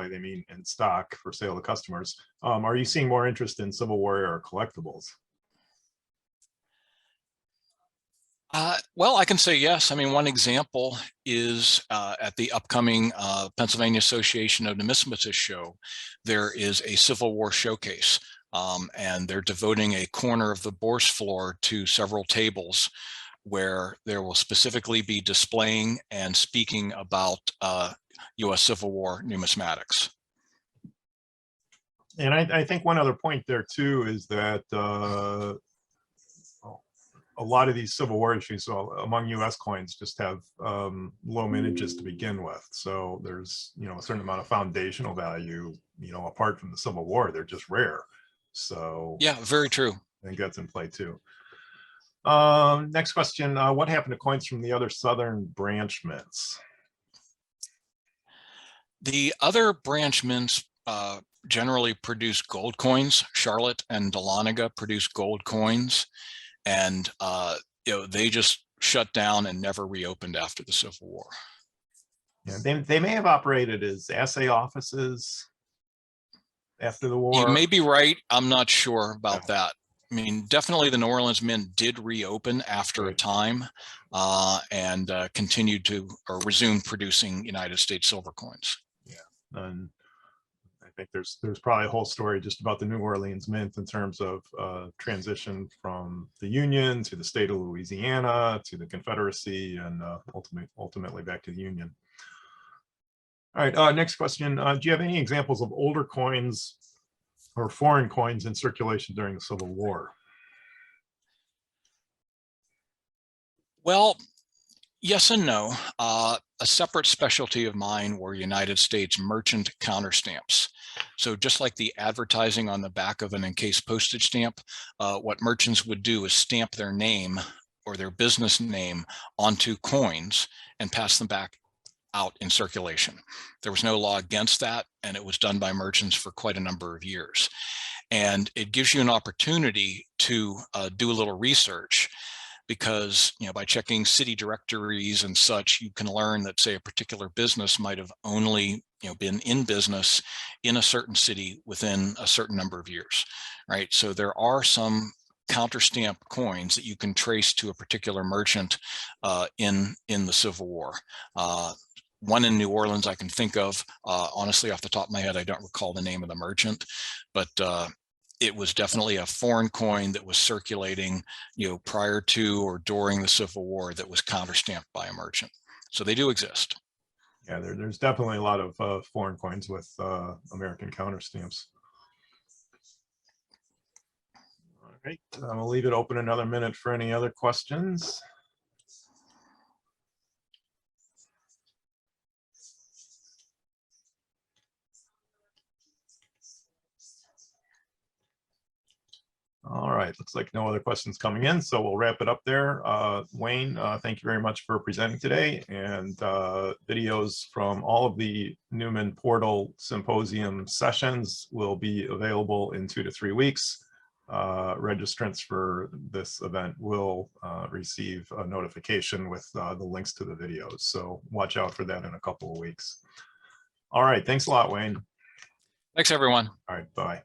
they mean in stock for sale to customers. Are you seeing more interest in Civil War era collectibles? Well, I can say yes. I mean, one example is at the upcoming Pennsylvania Association of Numismatics show, there is a Civil War showcase, and they're devoting a corner of the Bourse floor to several tables where there will specifically be displaying and speaking about U.S. Civil War numismatics. And I think one other point there too is that a lot of these Civil War issues among U.S. coins just have low mintages to begin with. So there's, a certain amount of foundational value, apart from the Civil War, they're just rare. So yeah, very true. I think that's in play too. Next question. What happened to coins from the other Southern branch mints? The other branch mints generally produce gold coins. Charlotte and Dahlonega produce gold coins. And they just shut down and never reopened after the Civil War. Yeah, they may have operated as assay offices after the war. You may be right. I'm not sure about that. I mean, definitely the New Orleans Mint did reopen after a time and continued to or resumed producing United States silver coins. Yeah, and I think there's probably a whole story just about the New Orleans Mint in terms of transition from the Union to the state of Louisiana to the Confederacy and ultimately back to the Union. All right, next question. Do you have any examples of older coins or foreign coins in circulation during the Civil War? Well, Yes and no. A separate specialty of mine were United States merchant counterstamps. So just like the advertising on the back of an encased postage stamp, what merchants would do is stamp their name or their business name onto coins and pass them back out in circulation. There was no law against that, and it was done by merchants for quite a number of years. And it gives you an opportunity to do a little research, because by checking city directories and such, you can learn that, say, a particular business might have only been in business in a certain city within a certain number of years, right? So there are some counterstamp coins that you can trace to a particular merchant in the Civil War. One in New Orleans I can think of. Honestly, off the top of my head, I don't recall the name of the merchant, but it was definitely a foreign coin that was circulating, prior to or during the Civil War, that was counterstamped by a merchant. So they do exist. Yeah, there's definitely a lot of foreign coins with American counterstamps. All right, I'll leave it open another minute for any other questions. All right, looks like no other questions coming in, so we'll wrap it up there. Wayne, thank you very much for presenting today, and videos from all of the Newman Portal Symposium sessions will be available in 2 to 3 weeks. Registrants for this event will receive a notification with the links to the videos, so watch out for that in a couple of weeks. All right, thanks a lot, Wayne. Thanks, everyone. All right, bye.